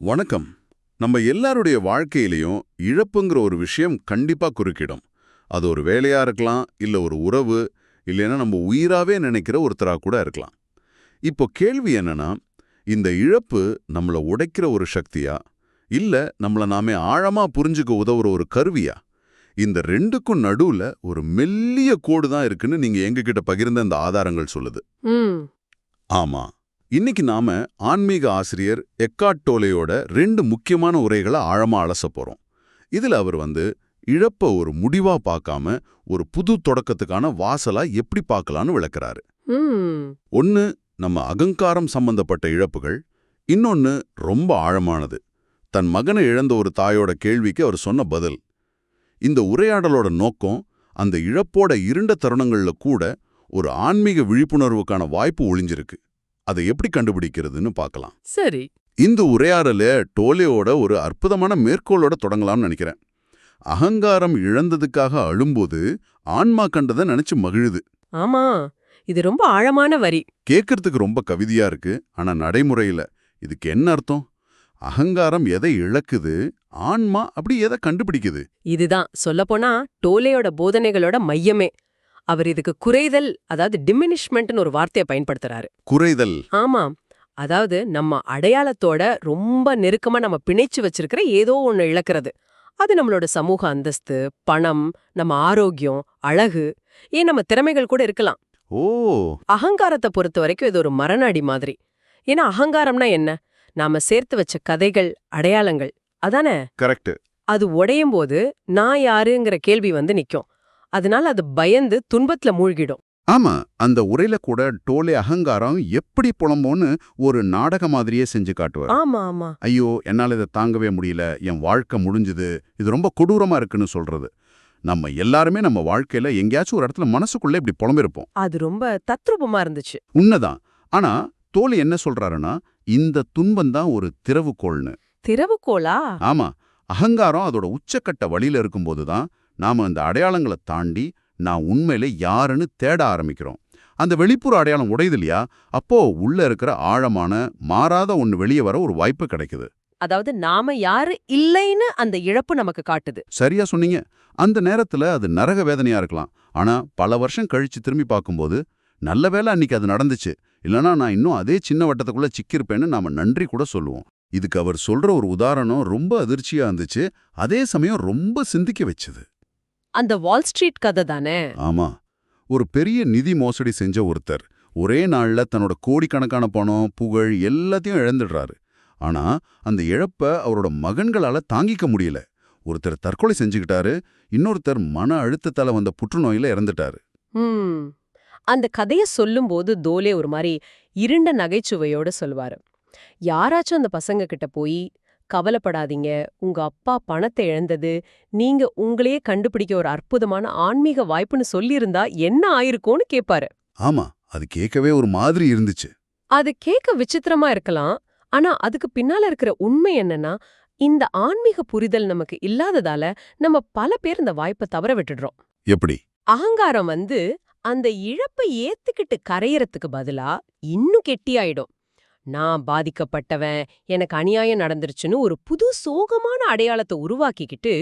வணக்கம். நம்ம எல்லாருடைய வாழ்க்கையிலையும் இழப்புங்கிற ஒரு விஷயம் கண்டிப்பா குறுக்கிடும். அது ஒரு வேலையா இருக்கலாம், இல்ல ஒரு உறவு, இல்லைன்னா நம்ம உயிராவே நினைக்கிற ஒருத்தரா கூட இருக்கலாம். இப்போ கேள்வி என்னன்னா, இந்த இழப்பு நம்மள உடைக்கிற ஒரு சக்தியா, இல்ல நம்மள நாமே ஆழமா புரிஞ்சுக்க உதவுற ஒரு கருவியா? இந்த ரெண்டுக்கும் நடுவுல ஒரு மெல்லிய கோடு தான் இருக்குன்னு நீங்க எங்ககிட்ட பகிர்ந்த இந்த ஆதாரங்கள் சொல்லுது. ம். ஆமா. இன்னைக்கு நாம ஆன்மீக ஆசிரியர் எக்கார்ட் டோலேயோட 2 முக்கியமான உரைகளை ஆழமா அலசப் போறோம். இதுல அவர் இழப்ப ஒரு முடிவா பார்க்காம ஒரு புது தொடக்கத்துக்கான வாசலா எப்படி பார்க்கலான்னு விளக்குறாரு. ம். ஒன்னு நம்ம அகங்காரம் சம்பந்தப்பட்ட இழப்புகள், இன்னொன்னு ரொம்ப ஆழமானது. தன் மகனை இழந்த ஒரு தாயோட கேள்விக்கு அவர் சொன்ன பதில். இந்த உரையாடலோட நோக்கம் அந்த இழப்போட இருண்ட தருணங்கள்ல கூட ஒரு ஆன்மீக விழிப்புணர்வுக்கான வாய்ப்பு ஒளிஞ்சிருக்கு. அதை எப்படி கண்டுபிடிக்கிறதுன்னு பார்க்கலாம். சரி. இந்த உரையாடல டோலேயோட ஒரு அற்புதமான மேற்கோளோட தொடங்கலாம்னு நினைக்கிறேன். அகங்காரம் இழந்ததுக்காக அழும்போது ஆன்மா கண்டதை நினைச்சு மகிழுது. ஆமா, இது ரொம்ப ஆழமான வரி. கேட்கறதுக்கு ரொம்ப கவிதையா இருக்கு. ஆனா நடைமுறையில இதுக்கு என்ன அர்த்தம்? அகங்காரம் எதை இழக்குது, ஆன்மா அப்படி எதை கண்டுபிடிக்குது? இதுதான் சொல்லப்போனா டோலேயோட போதனைகளோட மையமே. அவர் இதுக்கு குறைதல், அதாவது டிமினிஷ்மெண்ட்னு ஒரு வார்த்தையை பயன்படுத்துறாரு. குறைதல். ஆமாம். அதாவது நம்ம அடையாளத்தோட ரொம்ப நெருக்கமா நம்ம பிணைச்சு வச்சிருக்கிற ஏதோ ஒண்ணு இழக்கிறது. அது நம்மளோட சமூக அந்தஸ்து, பணம், நம்ம ஆரோக்கியம், அழகு, ஏன் நம்ம திறமைகள் கூட இருக்கலாம். ஓ, அகங்காரத்தை பொறுத்த வரைக்கும் இது ஒரு மரணஅடி மாதிரி. ஏன்னா அகங்காரம்னா என்ன? நாம சேர்த்து வச்ச கதைகள், அடையாளங்கள் அதானே. கரெக்ட். அது உடையும் போது நான் யாருங்கிற கேள்வி நிக்கும். அதனால அது பயந்து துன்பத்துல மூழ்கிடும். ஆமா, அந்த உரையில கூட டோலே அகங்காரம் எப்படி புலம்போன்னு ஒரு நாடக மாதிரியே செஞ்சு காட்டுவார். ஆமா ஆமா. ஐயோ, என்னால இதை தாங்கவே முடியல, என் வாழ்க்கை முடிஞ்சுது, இது ரொம்ப கொடூரமா இருக்குன்னு சொல்றது. நம்ம எல்லாருமே நம்ம வாழ்க்கையில எங்கேயாச்சும் ஒரு இடத்துல மனசுக்குள்ள இப்படி புலம்பிருப்போம். அது ரொம்ப தத்ரூபமா இருந்துச்சு. உண்மைதான். ஆனா தோழி என்ன சொல்றாருன்னா, இந்த துன்பம் தான் ஒரு திறவுகோள்னு. திறவுகோலா? ஆமா, அகங்காரம் அதோட உச்சக்கட்ட வழியில இருக்கும்போது தான் நாம அந்த அடையாளங்களை தாண்டி நான் உண்மையில யாருன்னு தேட ஆரம்பிக்கிறோம். அந்த வெளிப்புற அடையாளம் உடையுது இல்லையா, அப்போ உள்ள இருக்கிற ஆழமான மாறாத ஒண்ணு வெளியே வர ஒரு வாய்ப்பு கிடைக்குது. அதாவது நாம யாரு இல்லைன்னு அந்த இழப்பு நமக்கு காட்டுது. சரியா சொன்னீங்க. அந்த நேரத்துல அது நரக வேதனையா இருக்கலாம். ஆனா பல வருஷம் கழிச்சு திரும்பி பார்க்கும்போது, நல்ல வேளை அன்னைக்கு அது நடந்துச்சு, இல்லனா நான் இன்னும் அதே சின்ன வட்டத்துக்குள்ள சிக்கியிருப்பேன்னு நாம நன்றி கூட சொல்லுவோம். இதுக்கு அவர் சொல்ற ஒரு உதாரணம் ரொம்ப அதிர்ச்சியா இருந்துச்சு, அதே சமயம் ரொம்ப சிந்திக்க வச்சது. அந்த வால் ஸ்ட்ரீட் கதை தானே? ஆமா, ஒரு பெரிய நிதி மோசடி செஞ்ச ஒருத்தர் ஒரே நாள்ல தன்னோட கோடிக்கணக்கான பணம், புகழ் எல்லாத்தையும் இழந்துடுறாரு. ஆனா அந்த இழப்ப அவரோட மகன்களால தாங்கிக்க முடியல. ஒருத்தர் தற்கொலை செஞ்சுக்கிட்டாரு, இன்னொருத்தர் மன அழுத்தத்தால வந்த புற்றுநோயில இறந்துட்டாரு. ம். அந்த கதைய சொல்லும்போது தோலே ஒரு மாதிரி இருண்ட நகைச்சுவையோட சொல்லுவாரு. யாராச்சும் அந்த பசங்க கிட்ட போய் கவலைப்படாதீங்க, உங்க அப்பா பணத்தை இழந்தது நீங்க உங்களையே கண்டுபிடிக்க ஒரு அற்புதமான ஆன்மீக வாய்ப்புன்னு சொல்லியிருந்தா என்ன ஆயிருக்கும்னு கேட்பாரு. ஆமா, அது கேட்கவே ஒரு மாதிரி இருந்துச்சு. அது கேட்க விசித்திரமா இருக்கலாம். ஆனா அதுக்கு பின்னால இருக்கிற உண்மை என்னன்னா, இந்த ஆன்மீக புரிதல் நமக்கு இல்லாததால நம்ம பல பேர் இந்த வாய்ப்பை தவற விட்டுடுறோம். எப்படி? அகங்காரம் அந்த இழப்பை ஏத்துக்கிட்டு கரையறதுக்கு பதிலா இன்னும் கெட்டியாயிடும். நான் பாதிக்கப்பட்டவன், எனக்கு அநியாயம் நடந்துருச்சுன்னு ஒரு புது சோகமான அடையாளத்தை உருவாக்கிக்கிட்டு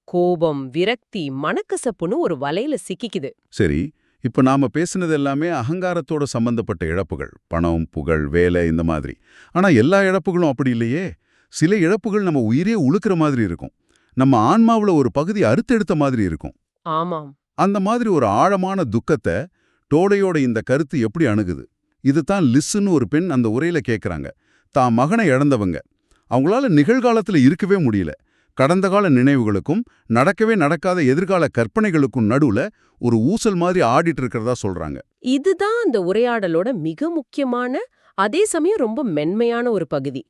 கோபம், விரக்தி, மனக்கசப்புன்னு ஒரு வலையில சிக்கிக்குது. சரி, இப்ப நாம பேசுனது எல்லாமே அகங்காரத்தோட சம்பந்தப்பட்ட இழப்புகள், பணம், புகழ், வேலை, இந்த மாதிரி. ஆனா எல்லா இழப்புகளும் அப்படி இல்லையே. சில இழப்புகள் நம்ம உயிரே உழுக்கிற மாதிரி இருக்கும். நம்ம ஆன்மாவுல ஒரு பகுதி அறுத்தெடுத்த மாதிரி இருக்கும். ஆமாம். அந்த மாதிரி ஒரு ஆழமான துக்கத்தை டோலேயோட இந்த கருத்து எப்படி அணுகுது? இதுதான் லிஸ்ன்னு ஒரு பெண் அந்த உரையில கேட்கறாங்க. தான் மகனை இழந்தவங்க, அவங்களால நிகழ்காலத்துல இருக்கவே முடியல. கடந்த கால நினைவுகளுக்கும் நடக்கவே நடக்காத எதிர்கால கற்பனைகளுக்கும் நடுவுல ஒரு ஊசல் மாதிரி ஆடிட்டு இருக்கிறதா சொல்றாங்க. இதுதான் அந்த உரையாடலோட மிக முக்கியமான, அதே சமயம் ரொம்ப மென்மையான ஒரு பகுதி.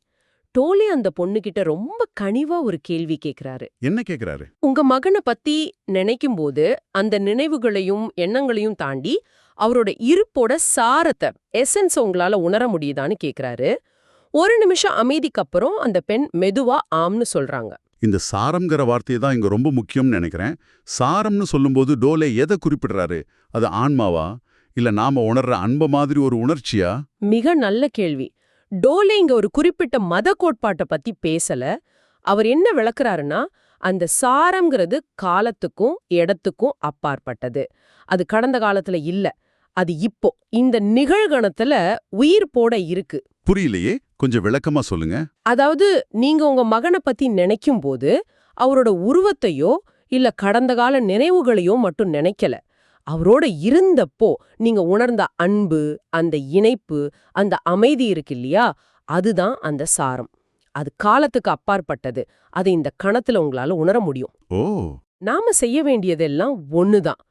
டோலே அந்த பொண்ணுகிட்ட ரொம்ப கனிவா ஒரு கேள்வி கேக்குறாரு. என்ன கேக்குறாரு? உங்க மகனை பத்தி நினைக்கும்போது அந்த நினைவுகளையும் எண்ணங்களையும் தாண்டி அவரோட இருப்போட சாரத்தை, எசன்ஸ் உங்களால உணர முடியுதான்னு கேக்குறாரு. ஒரு நிமிஷம் அமைதிக்கு அப்புறம் அந்த பெண் மெதுவா ஆம்னு சொல்றாங்க. இந்த சாரம்ங்கிற வார்த்தையை தான் இங்க ரொம்ப முக்கியம்னு நினைக்கிறேன். சாரம்னு சொல்லும்போது டோலே எதை குறிப்பிடுறாரு? அது ஆன்மாவா, இல்ல நாம உணர்ற அன்ப மாதிரி ஒரு உணர்ச்சியா? மிக நல்ல கேள்வி. டோலே இங்க ஒரு குறிப்பிட்ட மத கோட்பாட்டை பத்தி பேசல. அவர் என்ன விளக்குறாருன்னா, அந்த சாரம்ங்கிறது காலத்துக்கும் இடத்துக்கும் அப்பாற்பட்டது. அது கடந்த காலத்துல இல்ல. அது இப்போ இந்த நிகழ்கணத்துல உயிர் போட இருக்கு. புரியலையே, கொஞ்சம் விளக்கமா சொல்லுங்க. அதாவது நீங்க உங்க மகனை பத்தி நினைக்கும் போது அவரோட உருவத்தையோ இல்ல கடந்த கால நினைவுகளையோ மட்டும் நினைக்கல. அவரோட இருந்தப்போ நீங்க உணர்ந்த அன்பு, அந்த இணைப்பு, அந்த அமைதி இருக்கு இல்லையா, அதுதான் அந்த சாரம். அது காலத்துக்கு அப்பாற்பட்டது. அதை இந்த கணத்துல உங்களால உணர முடியும். ஓ, நாம செய்ய வேண்டியதெல்லாம் ஒண்ணுதான்.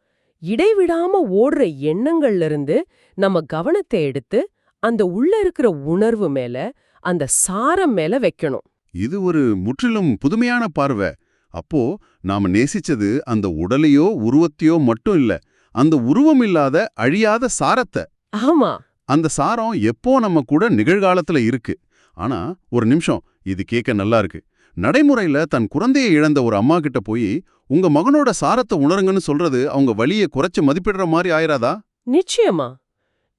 இடைவிடாம ஓடுற எண்ணங்கள்ல இருந்து நம்ம கவனத்தை எடுத்து அந்த உள்ள இருக்கிற உணர்வு மேல, அந்த சாரம் மேல வைக்கணும். இது ஒரு முற்றிலும் புதுமையான பார்வை. அப்போ நாம நேசிச்சது அந்த உடலையோ உருவத்தையோ மட்டும் இல்ல, அந்த உருவம் இல்லாத அழியாத சாரத்தை. ஆமா, அந்த சாரம் எப்போ நம்ம கூட நிகழ்காலத்துல இருக்கு. ஆனா ஒரு நிமிஷம், இது கேட்க நல்லா இருக்கு. நடைமுறையில தன் குழந்தையை இழந்த ஒரு அம்மா கிட்ட போய் உங்க மகனோட சாரத்தை உணருங்கன்னு சொல்றது அவங்க வலியை குறைச்சு மதிப்பிடுற மாதிரி ஆயிராதா? நிச்சயமா.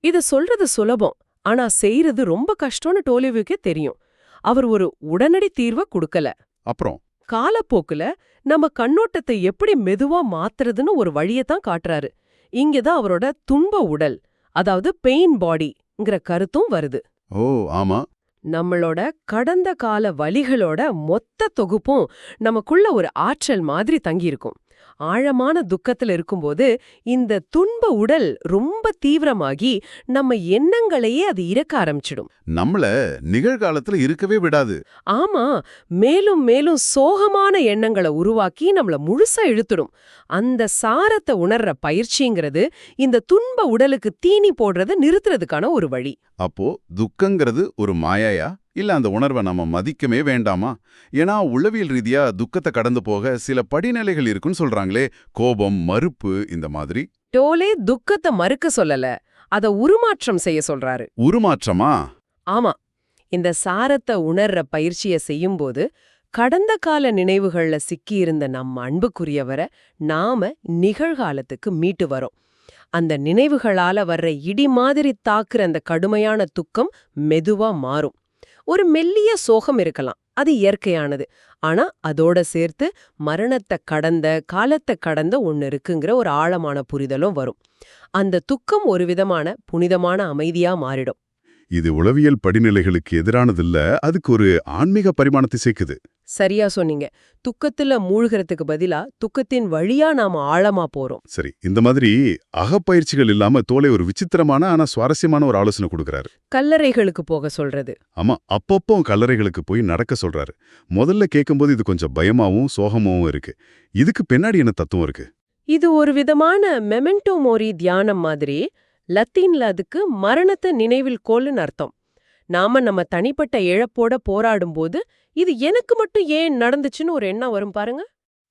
இத சொல்றது சுலபம், ஆனா செய்யறது ரொம்ப கஷ்டம்னு டோலிவுக்கே தெரியும். அவர் ஒரு உடனடி தீர்வை கொடுக்கல. அப்புறம் காலப்போக்குல நம்ம கண்ணோட்டத்தை எப்படி மெதுவா மாத்துறதுன்னு ஒரு வழியத்தான் காட்டுறாரு. இங்கதான் அவரோட துன்ப உடல், அதாவது பெயின் பாடிங்கிற கருத்தும் வருது. ஓ ஆமா, நம்மளோட கடந்த கால வலிகளோட மொத்த தொகுப்பும் நமக்குள்ள ஒரு ஆற்றல் மாதிரி தங்கியிருக்கும். ஆழமான துக்கத்துல இருக்கும்போது இந்த துன்ப உடல் ரொம்ப தீவிரமாகி நம்ம எண்ணங்களையே அது இறக்க ஆரம்பிச்சிடும். நம்மள நிகழ்காலத்துல இருக்கவே விடாது. ஆமா, மேலும் மேலும் சோகமான எண்ணங்களை உருவாக்கி நம்மள முழுசா இழுத்துடும். அந்த சாரத்தை உணர்ற பயிற்சிங்கிறது இந்த துன்ப உடலுக்கு தீனி போடுறத நிறுத்துறதுக்கான ஒரு வழி. அப்போ துக்கங்கிறது ஒரு மாயையா, இல்ல அந்த உணர்வை நம்ம மதிக்கவே வேண்டாமா? ஏன்னா உளவியல் ரீதியா துக்கத்தை கடந்து போக சில படிநிலைகள் இருக்குன்னு சொல்றாங்களே, கோபம், மறுப்பு, இந்த மாதிரி. டோலே துக்கத்தை மறுக்க சொல்லல, அத உருமாற்றம் செய்ய சொல்றாரு. உருமாற்றமா? ஆமா, இந்த சாரத்தை உணர்ற பயிற்சியை செய்யும்போது கடந்த கால நினைவுகள்ல சிக்கியிருந்த நம்ம அன்புக்குரியவரை நாம நிகழ்காலத்துக்கு மீட்டு வரோம். அந்த நினைவுகளால வர்ற இடி மாதிரி தாக்குற அந்த கடுமையான துக்கம் மெதுவா மாறும். ஒரு மெல்லிய சோகம் இருக்கலாம், அது இயற்கையானது. ஆனா அதோட சேர்த்து மரணத்தை கடந்த, காலத்தை கடந்த ஒன்னு இருக்குங்கிற ஒரு ஆழமான புரிதலும் வரும். அந்த துக்கம் ஒரு விதமான புனிதமான அமைதியா மாறிடும். இது உளவியல் படிநிலைகளுக்கு எதிரானதில்ல, அதுக்கு ஒரு ஆன்மீக பரிமாணத்தை சேர்க்குது. சரியா சொன்னீங்க. துக்கத்துல மூழ்கிறதுக்கு பதிலா துக்கத்தின் வழியா நாம ஆழமா போறோம். சரி, இந்த மாதிரி அகப்பயிற்சிகள் இல்லாம தோலை ஒரு விசித்திரமான ஆனா சுவாரஸ்யமான ஒரு ஆலோசனை கொடுக்கறாரு. கல்லறைகளுக்கு போக சொல்றது. ஆமா, அப்பப்போ கல்லறைகளுக்கு போய் நடக்க சொல்றாரு. முதல்ல கேட்கும்போது இது கொஞ்சம் பயமாவும் சோகமாவும் இருக்கு. இதுக்கு பின்னாடி என்ன தத்துவம் இருக்கு? இது ஒரு விதமான மெமெண்டோ மோரி தியானம் மாதிரி. லத்தீன்ல அதுக்கு மரணத்தை நினைவில் கொள்ளுன்னு அர்த்தம். நாம நம்ம தனிப்பட்ட இழப்போட போராடும்போது இது எனக்கு மட்டும் ஏன் நடந்துச்சுன்னு ஒரு எண்ணம் வரும் பாருங்க.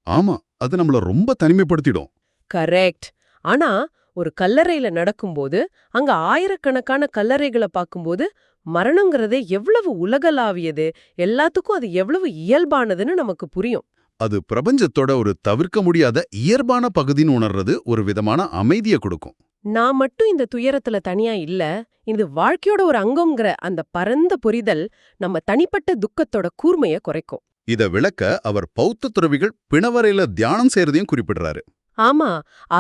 ஆமா, அது நம்மள ரொம்ப தனிமைப்படுத்திடும். கரெக்ட். ஆனா ஒரு கல்லறையில நடக்கும்போது அங்க ஆயிரக்கணக்கான கல்லறைகளை பார்க்கும்போது மரணங்கிறதே எவ்வளவு உலகளாவியது, எல்லாத்துக்கும் அது எவ்வளவு இயல்பானதுன்னு நமக்கு புரியும். அது பிரபஞ்சத்தோட ஒரு தவிர்க்க முடியாத இயல்பான பகுதின்னு உணர்றது ஒரு விதமான அமைதியை கொடுக்கும். நான் மட்டும் இந்த துயரத்துல தனியா இல்ல, இது வாழ்க்கையோட ஒரு அங்கம்ங்கிற அந்த பரந்த புரிதல் நம்ம தனிப்பட்ட துக்கத்தோட கூர்மைய குறைக்கும். இத விளக்க அவர் பௌத்த துறவிகள் பிணவரையில தியானம் செய்யறதையும் குறிப்பிடுறாரு. ஆமா,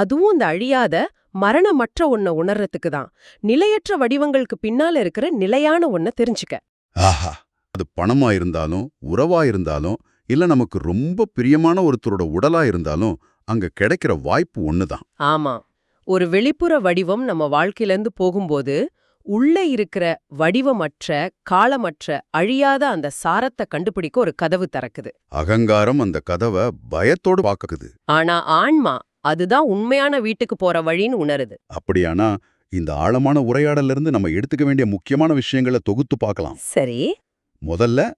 அதுவும் இந்த அழியாத மரணமற்ற ஒன்ன உணர்றதுக்கு தான். நிலையற்ற வடிவங்களுக்கு பின்னால இருக்கிற நிலையான ஒன்ன தெரிஞ்சுக்க. ஆஹா, அது பணமா இருந்தாலும் உறவா இருந்தாலும் இல்ல நமக்கு ரொம்ப பிரியமான ஒருத்தரோட உடலா இருந்தாலும் அங்க கிடைக்கிற வாய்ப்பு ஒண்ணுதான். ஆமா, ஒரு வெளிப்புற வடிவம் நம்ம வாழ்க்கையிலேருந்து போகும்போது உள்ள இருக்கிற வடிவமற்ற, காலமற்ற, அழியாத அந்த சாரத்தை கண்டுபிடிக்க ஒரு கதவு திறக்குது. அகங்காரம் அந்த கதவை பயத்தோடு பாக்குது. ஆனா ஆன்மா அதுதான் உண்மையான வீட்டுக்கு போற வழின்னு உணருது. அப்படியானா இந்த ஆழமான உரையாடல்ல இருந்து நம்ம எடுத்துக்க வேண்டிய முக்கியமான விஷயங்களை தொகுத்து பார்க்கலாம். சரி. முதல்ல,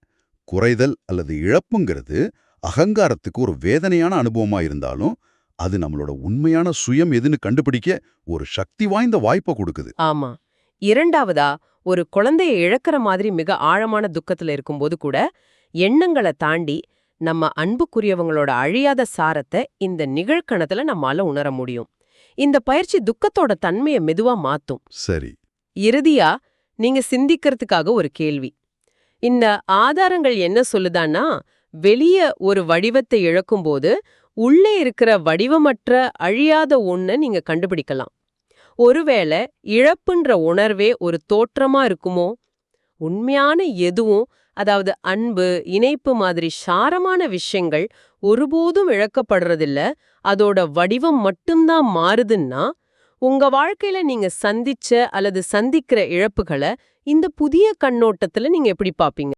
குறைதல் அல்லது இழப்புங்கிறது அகங்காரத்துக்கு ஒரு வேதனையான அனுபவமா இருந்தாலும் அது நம்மளோட உண்மையான சுயம் எதுன்னு கண்டுபிடிக்க ஒரு சக்தி வாய்ந்த வாய்ப்பை கொடுக்குது. ஆமா. இரண்டாவதா, ஒரு குழந்தைய இழக்கிற மாதிரி மிக ஆழமான துக்கத்துல இருக்கும்போது கூட எண்ணங்களை தாண்டி நம்ம அன்புக்குரியவங்களோட அழியாத சாரத்தை இந்த நிகழ்கணத்துல நம்மால உணர முடியும். இந்த பயிற்சி துக்கத்தோட தன்மையை மெதுவா மாத்தும். சரி. இறுதியா, நீங்க சிந்திக்கிறதுக்காக ஒரு கேள்வி. இந்த ஆதாரங்கள் என்ன சொல்லுதான்னா, வெளிய ஒரு வடிவத்தை இழக்கும்போது, உள்ளே இருக்கிற வடிவமற்ற அழியாத ஒண்ண நீங்க கண்டுபிடிக்கலாம். ஒருவேளை இழப்புன்ற உணர்வே ஒரு தோற்றமா இருக்குமோ? உண்மையான எதுவும், அதாவது அன்பு, இணைப்பு மாதிரி சாரமான விஷயங்கள் ஒருபோதும் இழக்கப்படுறதில்ல. அதோட வடிவம் மட்டும்தான் மாறுதுன்னா, உங்க வாழ்க்கையில நீங்க சந்திச்ச அல்லது சந்திக்கிற இழப்புகள இந்த புதிய கண்ணோட்டத்துல நீங்க எப்படி பாப்பீங்க?